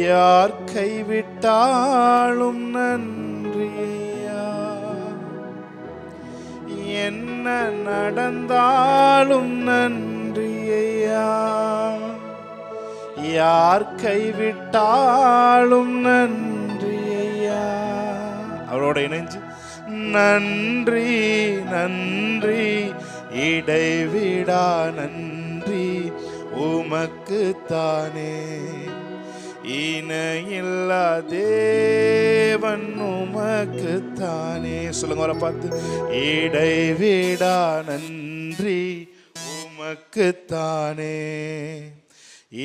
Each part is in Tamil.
யார் கைவிட்டாலும் நன்றி ஐயா, என்ன நடந்தாலும் நன்றி ஐயா, யார் கைவிட்டாலும் நன்றி ஐயா. அவரோட இணைஞ்சு நன்றி நன்றி இடைவிடா நன்றி உமக்குத்தானே, இணையில்லா தேவன் உமக்குத்தானே. சொல்லுங்க அவரை பார்த்து, இடைவிடா நன்றி உமக்குத்தானே,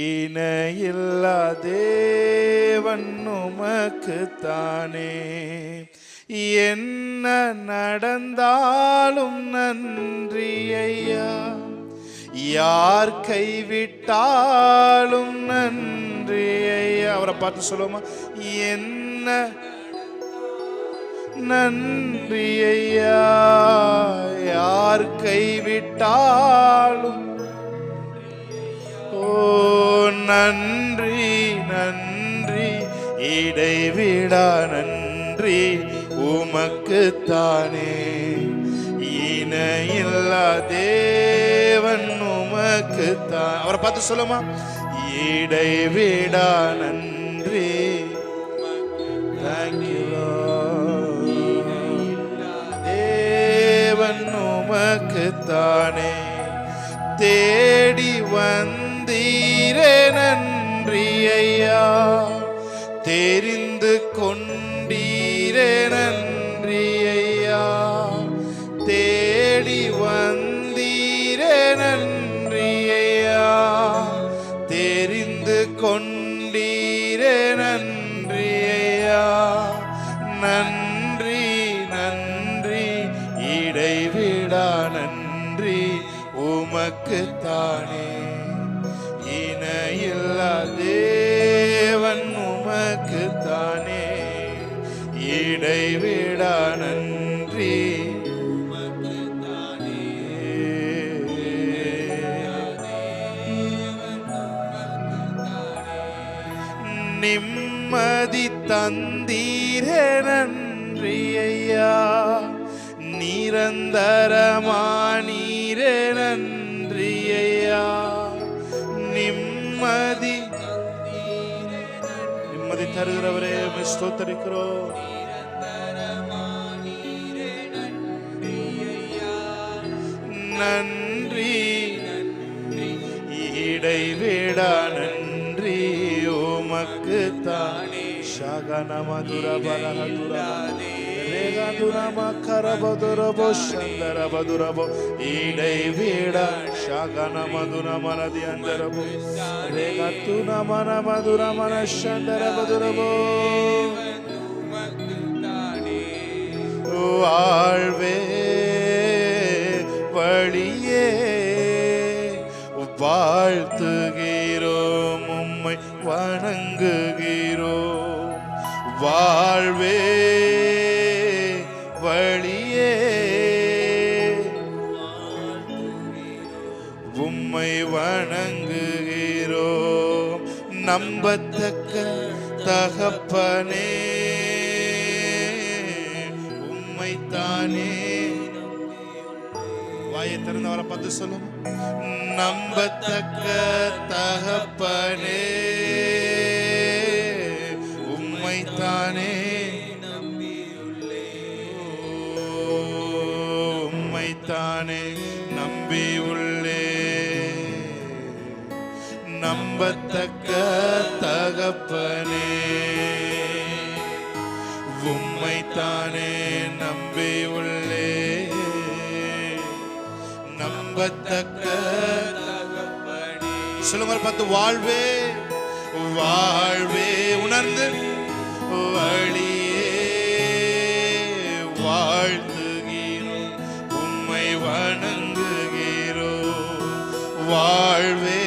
இணையில்லா தேவன் உமக்குத்தானே, என்ன நடந்தாலும் நன்றி ஐயா, யார் கைவிட்டாலும் நன்றி ஐயா. அவரை பார்த்து சொல்லுவோமா, என்ன நன்றி ஐயா, யார் கைவிட்டாலும். ஓ நன்றி நன்றி இடைவிடா நன்றி உமக்குத்தானே, இணையில்லா தேவன் உமக்குத்தான். அவரை பார்த்து சொல்லுமா, இடைவிடா நன்றி. தேவன் உமக்குத்தானே, தேடி வந்தீரே நன்றி ஐயா, தெரிந்து கொண்டீரே நன்றி ஐயா, தேடி வந்தீரே நன்றி ஐயா, தெரிந்து கொண்டீரே நன்றி ஐயா, நன்றி நன்றி இடைவிடா நன்றி உமக்குத்தானே, இணையில்லா தேவன் உமக்குத்தானே, இடைவிடா நன்றி உமக்குத்தானே. நிம்மதி தந்தீரே நன்றி ஐயா, நிரந்தரமானீரே நன்றி ஐயா, நிம்மதி நிம்மதி தருகிறவரே ஸ்தோத்திரிக்கிறோம். நன்றி இடைவிடா நன்றி உமக்குத்தானே, ஷகன மதுர பரஹதுரே ரேகதுரமா கரபதுரபோ சந்தரபதுரபோ, இடைவிடா ஷகன மதுர மனதி அந்தரபோ ரேகதுன மன மதுர மன சந்தரபதுரபோ. வாழ்வே வழியே வாழ்த்துகிறோம், உம்மை வணங்குகிறோம். வாழ்வே வழியே உம்மை வணங்குகிறோம். நம்பத்தக்க தகப்பனே உம்மைத்தானே. வாயை திறந்து அவரை பார்த்து சொல்லும், நம்பத்தக்க தகப்பனே உம்மைத்தானே, உம்மைத்தானே நம்பி உள்ளே. நம்பத்தக்க தகப்பனே உம்மைத்தானே நம்பி உள்ளே, நம்பத்தக்க தகப்பனே. சொல்லுங்க பார்த்து, வாழ்வே வாழ்வே உணர்ந்து வழியே வாழ்த்துகிறோம், உம்மை வணங்குகிறோம். வாழ்வே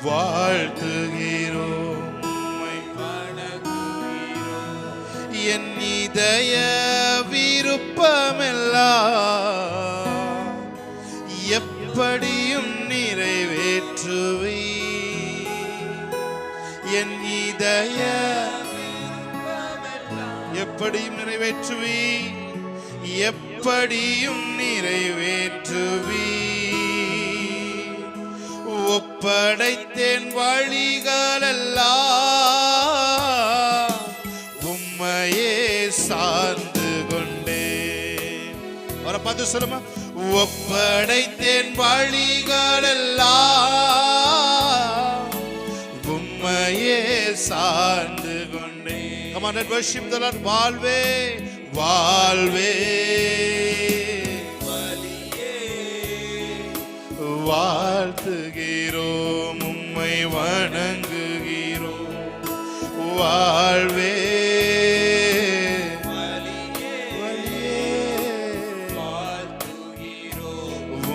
வாழ்த்துகிறோம், உம்மை வணங்குகிறோம். என் இதய விருப்பமெல்லாம் எப்படியும் நிறைவேற்றுவி என் இதய எப்படியும் நிறைவேற்றுவி எப்படியும் நிறைவேற்றுவி ஒப்படைத்தேன் வழிகளெல்லாம் உம்மையே சார்ந்து கொண்டேன். அவரை பார்த்து சொல்லுமா, ஒப்படைத்தேன் வழிகளெல்லாம் உம்மையே சார்ந்து கொண்டேன். Come on, let's worship the Lord. வாழ்வே வாழ்வே வாழ்த்துகிறோம், உம்மை வணங்குகிறோம். வாழ்வே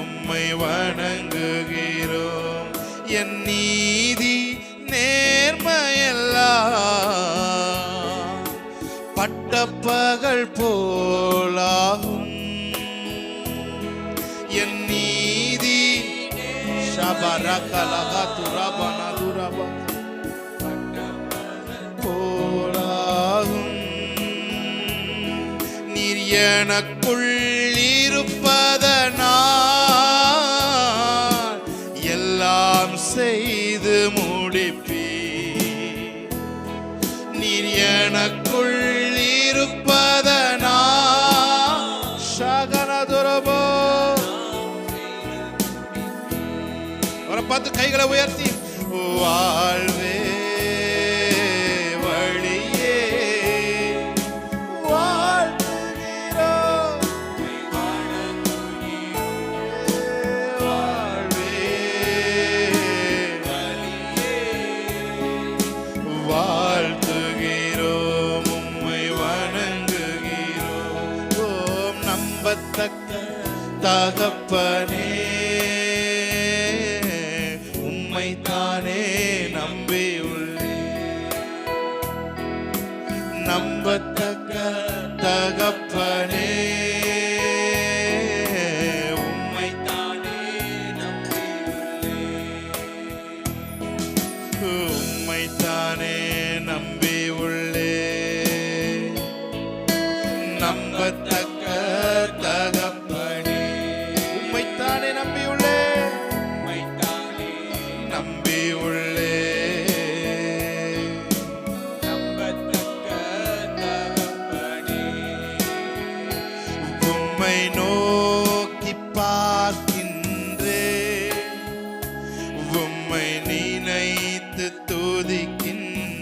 உம்மை வணங்குகிறோம். என் நீதி நேர்மையெல்லாம் பட்டப்பகல் போலாகும். என் நீதி போலாகும். நீர் எனக்குள் இருப்பதனால் எல்லாம் செய்து முடிப்பீ. நீர் எனக்குள் இருப்பதனால் சகனதுரபோ. அவரை பார்த்து கைகளை உயர்த்தி வாழ்வே வழியே வாழ்த்துகிறோம். வாழ்வே வாழ்த்துகிறோம், உம்மை வணங்குகிறோம். ஓம் நம்பத்தக்க தகப்பனே, தானே நம்பியுள்ளேன். நம்பத்தக்க தகப்பனே, உம்மை தானே நம்பியுள்ளேன். உம்மை தானே நம்பியுள்ளேன். நம்பத்தக்க தகப்பனே, உம்மை தானே நம்பியுள்ளேன். நம்பியுள்ளே நம்பத்தக்க தகப்பனே, உம்மை நோக்கி பார்க்கின்றேன். உம்மை நினைத்து துதிக்கின்றேன்.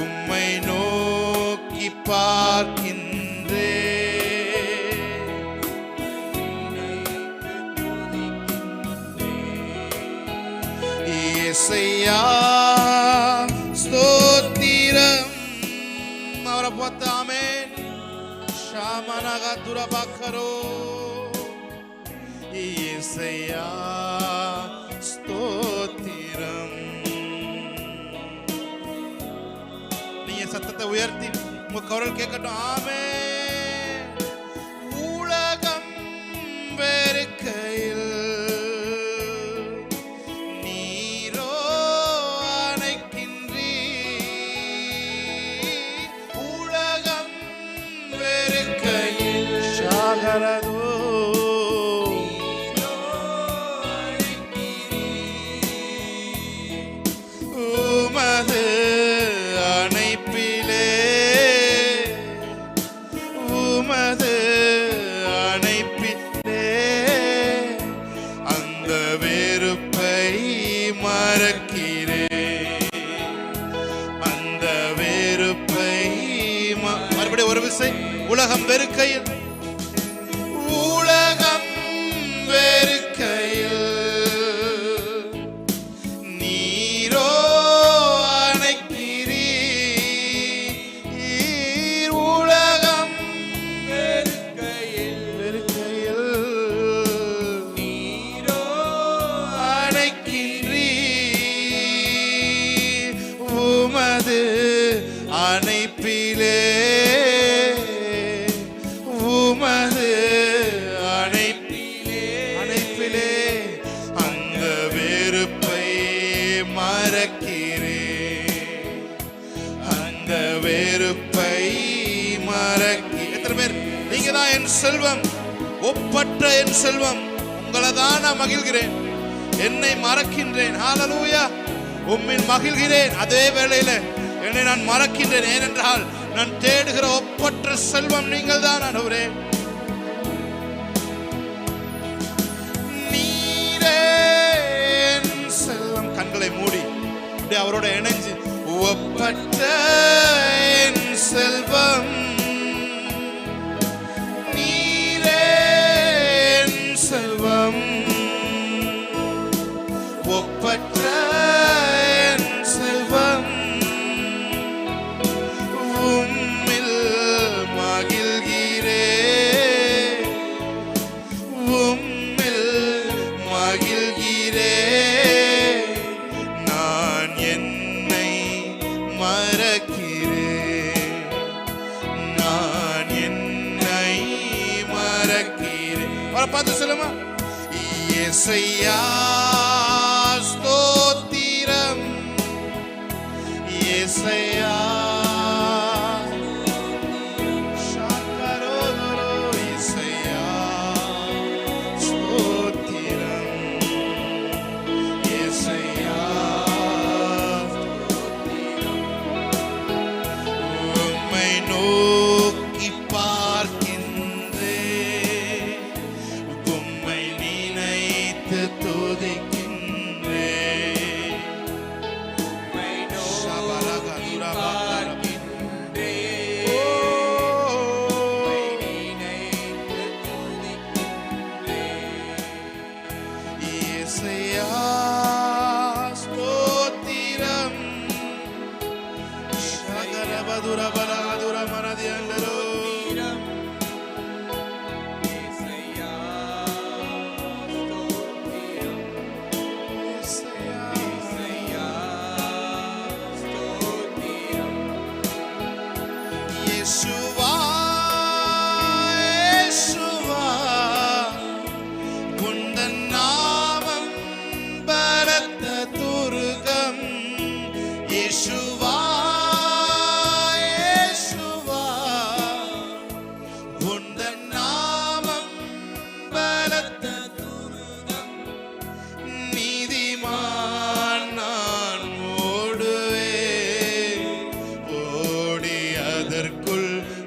உம்மை நோக்கி பார்க்கின்றேன். இயேசையா ஸ்தோத்திரம். அவரை பார்த்து ஆமென். ஷாமனகா துரபாக்கரோ. இயேசையா ஸ்தோத்திரம். நீங்க சத்தத்தை உயர்த்தி உங்க குரல் கேட்கட்டும். ஆமென். உலகம் வெறுக்கையில் உமது அணைப்பிலே, உமது அணைப்பிலே அந்த வெறுப்பை மறக்கிறேன். அந்த வெறுப்பை மறுபடியும் ஒரு விசை. உலகம் வெறுக்கையில், உலகம் வெறுக்கையில் நீரோ அணைக்கிறீர். உலகம் வெறுக்கையில் நீரோ அணைக்கிறீர். உமது அணைப்பிலே என் செல்வம், ஒப்பற்ற என் செல்வம், உங்களை தான் நான் மகிழ்கிறேன், என்னை மறக்கின்றேன். ஹல்லேலூயா. உம்மில் மகிழ்கிறேன், அதே வேளையில என்னை நான் மறக்கின்றேன். ஏனென்றால் நான் தேடுகிற ஒப்பற்ற செல்வம் நீங்கள் தான் ஆண்டவரே. நீரே என் செல்வம். கண்களை மூடி அப்படியே அவரோட இணைஞ்சு, ஒப்பற்ற என் செல்வம், நீரே என் செல்வம், ஒப்பற்ற என் செல்வம், உம்மில் மகிழ்கிறேன், உம்மில் மகிழ்கிறேன், நான் என்னை மறக்கிறேன், நான் என்னை மறக்கிறேன். அவரை பார்த்து சொல்லுமா, இயேசையா ஸ்தோத்திரம், இயேசையா ஷாக்கரோதரோ, இயேசையா ஸ்தோத்திரம், இயேசையா உம்மை நோக்கி பார்க்கின்றேன், உம்மை நினைத்து துதிக்கின்றேன்.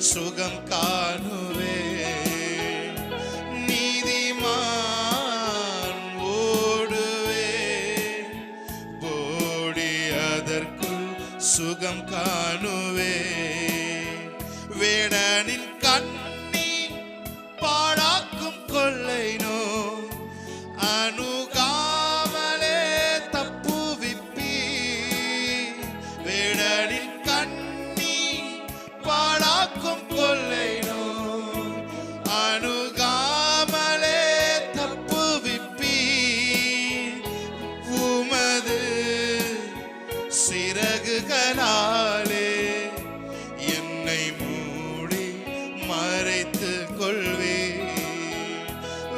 சுகம் காணுவே, நீதிமான் ஓடுவே, ஓடி அதற்குள் சுகம் காணுவே. வேடனின் கண்ணி பாழாக்கும் கொள்ளை நோ அணுகாமலே தப்புவிப்பி, வேடனின் கண்ணி பாழாக்கும் கொள்ளை நோ அணுகாமலே தப்புவிப்பி, உமது சிறகுகளாலே என்னை மூடி மறைத்து கொள்வே,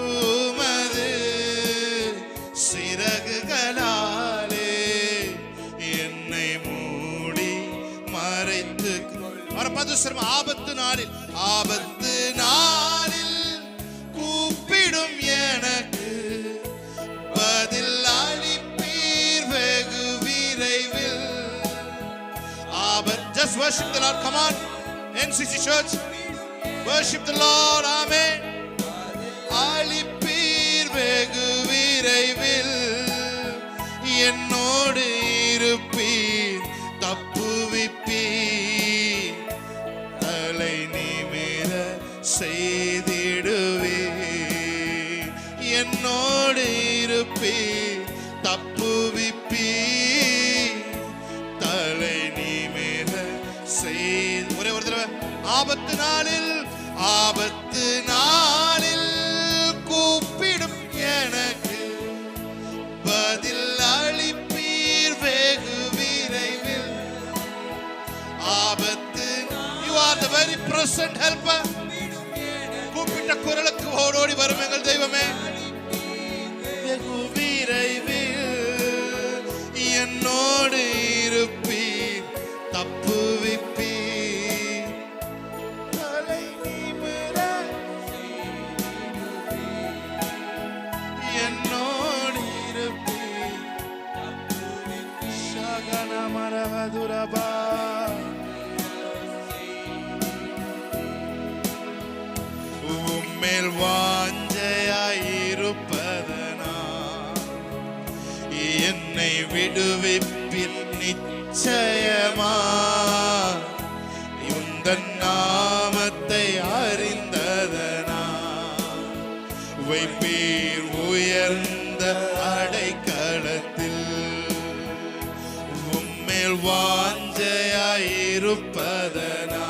உமது சிறகுகளாலே என்னை மூடி மறைத்து. ஆபத்து நாளில், ஆபத்து நாளில் கூப்பிடும் எனக்கு பதில் அளிப்பீர் வெகு விரைவில். Just worship the Lord. Come on, NCC Church, worship the Lord. Amen. அளிப்பீர் வெகு விரைவில், என்னோடு இருப்பீர், தப்புவிப்பீர், தலை நிமிர செய்திடுவீர், என்னோடு இருப்பீர், தப்புவிப்பீர், தலை நிமிர செய்து. ஒரே ஒரு தடவை. ஆபத்து நாளில், ஆபத்து நாளில் கூப்பிடும் எனக்கு பதில் அளிப்பீர் வெகு விரைவில். ஆபத்து, you are the very present helper. கூப்பிட்ட குரலுக்கு ஓடோடி வரும் எங்கள் தெய்வமே. வெகு விரைவில் என்னோடு இருப்பீர், தப்புவிப்பீர், தலை நிமிர உம்மேல் வாஞ்சையாயிருப்பதனா என்னை விடுவிப்பில் நிச்சயமா உந்தன் நாமத்தை அறிந்ததனா வைப்பீர் உயர்ந்த அடைக்கலத்தில் உம்மேல் வாஞ்சையாயிருப்பதனா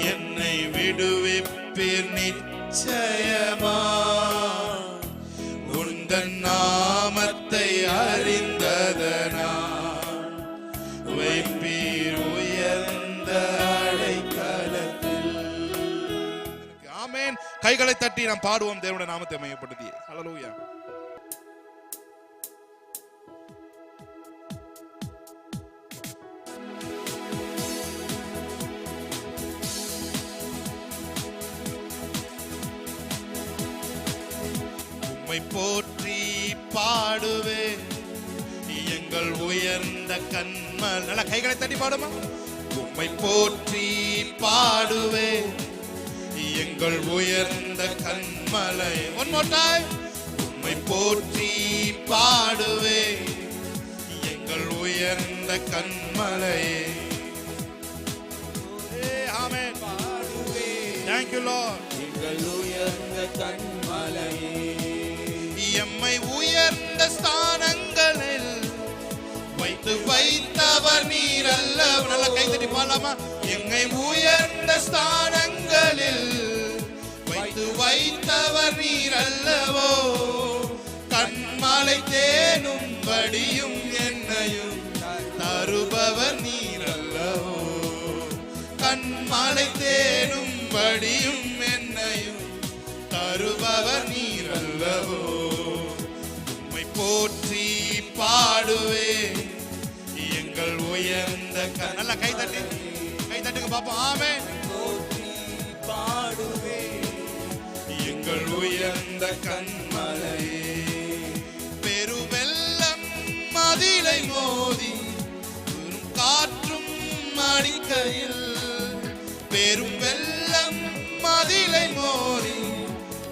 என்னை விடுவிப்பீர் நிச்சயமா உந்தன் நாமத்தை அறிந்ததனா வைப்பீர் உயர்ந்த அடைக்கலத்தில். ஆமென். கைகளை தட்டி நாம் பாடுவோம் தேவனுடைய நாமத்தை மையப்படுத்தி. ஹல்லேலூயா. உம்மை போற்றி பாடுவே எங்கள் உயர்ந்த கண்மல். நல்ல கைகளை தட்டி பாடுமா. உம்மை போற்றி பாடுவே எங்கள் உயர்ந்த கண்மலை. One more time. உம்மை போற்றி பாடுவே எங்கள் உயர்ந்த கண்மலை. ஆமென். Thank you Lord. எங்கள் உயர்ந்த கண்மலையே எம்மை உயர்ந்த ஸ்தானங்களில் வைத்தவர் நீர் அல்ல. நல்ல கை தட்டி பாடலாமா. எம்மை உயர்ந்த ஸ்தானங்களில் வைத்தவர் நீர் அல்லவோ கண்மலை தேனும் வடியும் என்னையும் தருபவர் நீர் அல்லவோ கண்மலை தேனும் வடியும் என்னையும் தருபவர் நீர் அல்லவோ உம்மை போற்றி பாடுவே எங்கள் உயர்ந்த நல்ல கை தட்டுங்க பாப்போம். ஆமென். போற்றி பாடுவே எங்கள் உயர்ந்த கண்மலையே பெருவெல்லம் மதிலை மோதி காற்றும் அடிக்கையில் பெரும் வெள்ளம் மதிலை மோதி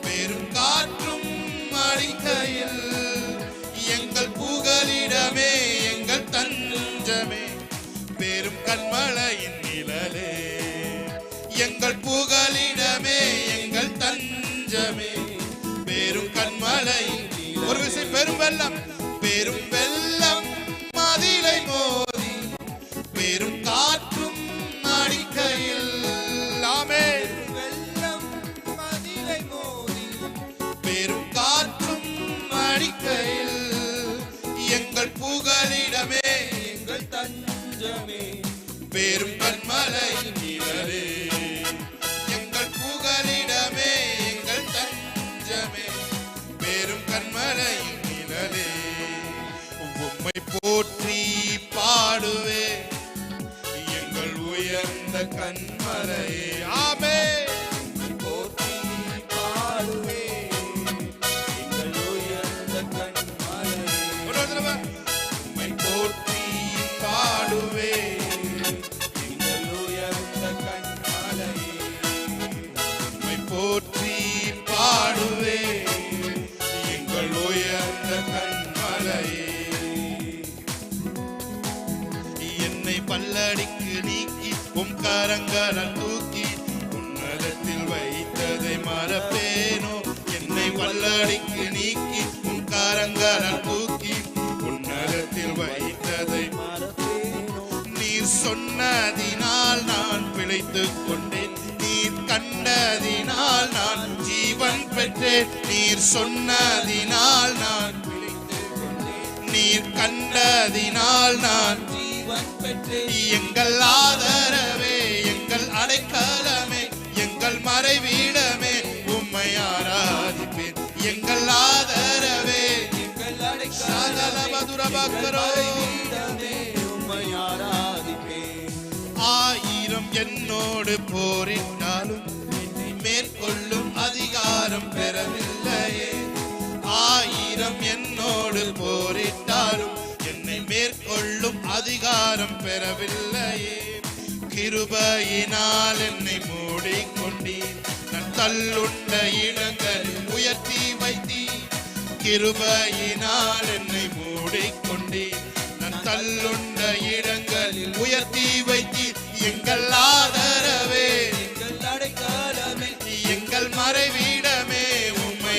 பெரும் காற்றும் அடிக்கையில் எங்கள் புகலிடமே எங்கள் தஞ்சமே பெரும் கண்மலையின் நிழலே எங்கள் புகலிடமே எங்கள் தஞ்சமே பெரும் கண்மலையின். ஒரு விஷயம். பெரும் வெள்ளம் மதிலை மோதி பெரும் காற்றும் அடிக்கையில். ஆமென். வெள்ளம் மதிலை மோதி பெரும் காற்றும் அடிக்கையில் எங்கள் புகலிடமே எங்கள் தஞ்சமே பெரும் கண்மலையின் நிழலே எங்கள் புகலிடமே எங்கள் தஞ்சமே பெரும் கண்மலையின் நிழலே உம்மை போற்றி பாடுவே எங்கள் உயர்ந்த கண்மலையே. ஆமென். போற்றி பாடுவே எங்கள் உயர்ந்த கண்மலையே உம்மை போற்றி பாடுவே எங்கள் உயர்ந்த கண்மலையே உம்மை போற்றி பாடுவே எங்கள் உயர்ந்த கண்மலையே. என்னை பல்லடிக்கு நீக்கி உம் கரங்களால் தூக்கி உன்னதத்தில் வைத்ததை மறப்பேனோ. என்னை பல்லடிக்கு நீக்கி உம் கரங்களால் தூக்கி உன்னதத்தில் வைத்ததை மறப்பேனோ நீர் சொன்னதினால் நான் பிழைத்துக் கொண்டேன். நீர் கண்டதினால் நான் ஜீவன் பெற்றேன். நீர் சொன்னதினால் நான் பிழைத்துக் கொண்டேன் நீர் கண்டதினால் நான் ஜீவன் பெற்றேன் எங்கள் ஆதரவே எங்கள் அடைக்கலமே எங்கள் மறைவீடமே உம்மை ஆராதிப்பேன். எங்கள் ஆதரவே எங்கள் சாதலபதுரபக்கரோ அடைக்கலமே உம்மை ஆராதிப்பேன். 1000 என்னோடு போரிட்டாலும் என்னை மேற்கொள்ளும் அதிகாரம் பெறவில்லையே. 1000 என்னோடு போரிட்டாலும் என்னை மேற்கொள்ளும் அதிகாரம் அங்கீகாரம் பெறவில்லையே. கிருபையினால் என்னை மூடிக்கொண்டீர். நான் தள்ளுண்ட இடங்களில் உயர்த்தி வைத்தீர். கிருபையினால் என்னை மூடிக்கொண்டீர். நான் தள்ளுண்ட இடங்களில் உயர்த்தி வைத்தீர். எங்கள் ஆதரவே, எங்கள் அடைக்கலமே, எங்கள் மறைவிடமே உம்மை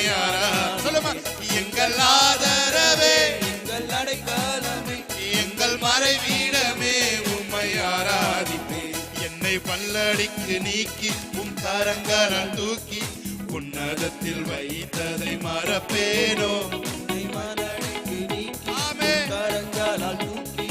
சொல்லுமா. எங்கள் ஆதரவே, எங்கள் அடைக்கலமே, எங்கள் மறைவிடமே உம்மை ஆராதிப்பேன். என்னை பல்லடிக்கு நீக்கி உம் கரங்களால் தூக்கி உன்னதத்தில் வைத்ததை மறப்பேனோ. உன்னை மனடிக்கு நீக்கி ஆமென். கரங்களால் தூக்கி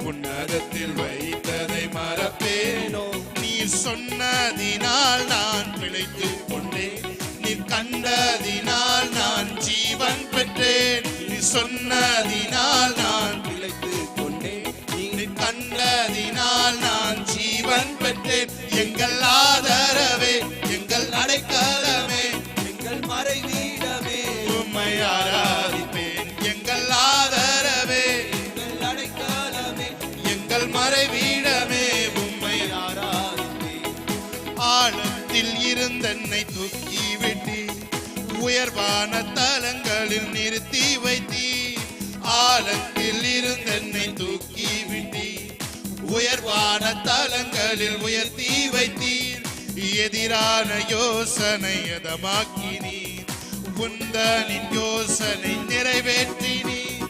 உன்னதத்தில் வைத்ததை மறப்பேனோ. நீர் சொன்னதினால் நான் பிழைத்துக் கொண்டேன். நீர் கண்டதினால் நான் ஜீவன் பெற்றேன். நீர் சொன்னதினால் நான் பிழைத்துக் கொண்டேன். நீர் கண்டதினால் நான் ஜீவன் பெற்றேன். எங்கள் ஆதரவே, எங்கள் அடைக்கலமே, எங்கள் மறைவீடமே, உம்மை ஆராதிப்பேன். எங்கள் ஆதரவே, எங்கள் அடைக்கலமே, எங்கள் மறைவிடமே உம்மை ஆராதிப்பேன். ஆழத்தில் இருந்தென்னை தூக்கி விட்டீர். உயர்வான தலங்களில் நிறுத்தி வைத்தீர். ஆழத்தில் இருந்தென்னை தூக்கி விட்டீர். உயர்வான தலங்களில் உயர்த்தி வைத்தீர். எதிரான யோசனை எதமாக்கினீர். உந்தனின் யோசனை நிறைவேற்றினீர்.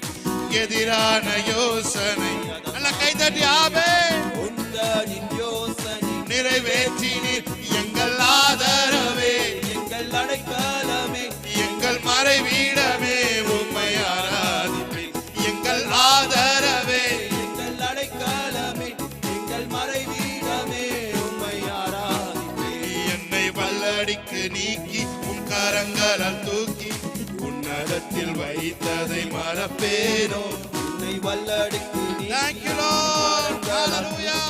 எதிரான யோசனை நல்ல கைதட்டி ஆமென். உந்தனின் யோசனை நிறைவேற்றினீர். எங்கள் ஆதரவே, எங்கள் அடைக்கலமே, எங்கள் மறைவிடமே உம்மை ஆராதிப்பேன். எங்கள் ஆதரவே, எங்கள் அடைக்கலமே, எங்கள் மறைவீடமே உம்மை ஆராதிப்பேன். என்னை வல்லடிக்கு நீக்கி உம் கரங்களால் தூக்கி உன்னதத்தில் வைத்ததை மறப்பேனோ. உன்னை வல்லடிக்கு Thank you, Lord. Hallelujah.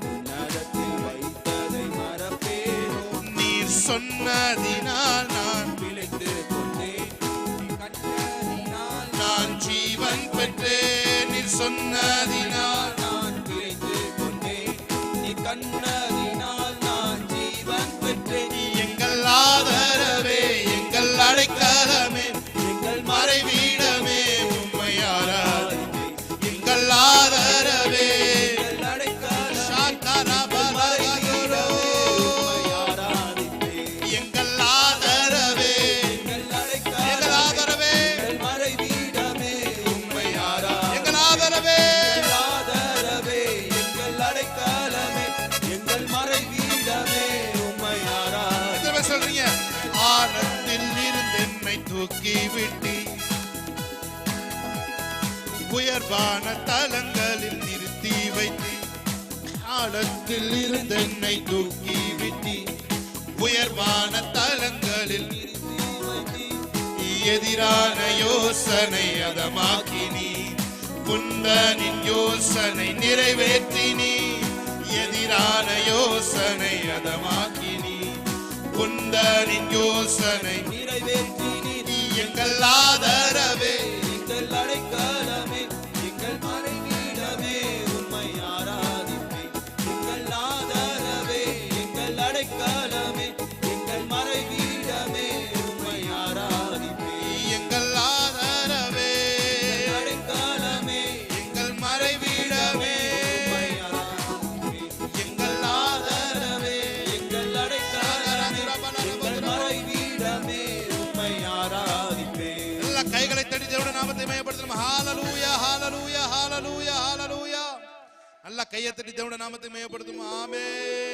உன்னதத்தில் வைத்ததை மறப்பேனோ. நீர் சொன்னதினால் நான் பிழைத்துக் கொண்டேன். நீ கண்டதினால் நான் ஜீவன் பெற்றேன். நீர் சொன்னதினால் நான் பிழைத்துக் கொண்டேன். நீ கண்டதினால் நான் ஜீவன் பெற்றேன். எங்கள் ஆதரவே, எங்கள் அடைக்கலமே, எங்கள் மறைவிடமே உம்மை ஆராதிப்பேன். எங்கள் ஆதரவே, எங்கள் அடைக்கலமே, சாத்தரபலகரோ. ஆராதிப்பேன். எங்கள் ஆதரவே, எங்கள் எங்கள் அடைக்கலமே, ஆதரவே எங்கள் மறைவீடமே உம்மை எங்கள் ஆராதிப்பேன். ஆதரவே, எங்கள் ஆதரவே, எங்கள் அடைக்கலமே, எங்கள் மறைவீடமே உம்மை ஆராதிப்பேன். எத்தனை பேர் சொல்றீங்க? ஆழத்தில் இருந்து என்னை தூக்கி விட்டி. உயர்வான தலங்களில் நிறுத்தி வைத்தி. ஆழத்தில் இருந்து என்னை தூக்கி விட்டி. உயர்வான தலங்களில் எதிரான யோசனை அதமாக்கினி. குந்தனின் யோசனை நிறைவேற்றினி. எதிரான யோசனை அதமாக்கினி. குந்தனின் யோசனை நிறைவேற்றினீர். எங்கள் ஆதரவே, எங்கள் அடைக்கலமே, எங்கள் மறைவீடமே உம்மை ஆராதிப்பேன். எங்கள் ஆதரவே, எங்கள் அடைக்கலமே, எங்கள் மறைவீடமே உம்மை ஆராதிப்பேன். எங்கள் ஆதரவே, எங்கள் அடைக்கலமே, எங்கள் மறைவிடமே உம்மை ஆராதிப்பேன். எங்கள் ஆதரவே. எங்கள் அடைக்கலமே, எங்கள் மறைவீடமே உம்மை ஆராதிப்பேன். எல்லா கைகளை தட்டி தேவனுடைய நாமத்தை மகிமைப்படுத்தணும். ஹalleluya, ஹalleluya, ஹalleluya, ஹalleluya. நல்ல கையை தட்டி தேவனுடைய நாமத்தை மகிமைப்படுத்தணும். ஆமென்.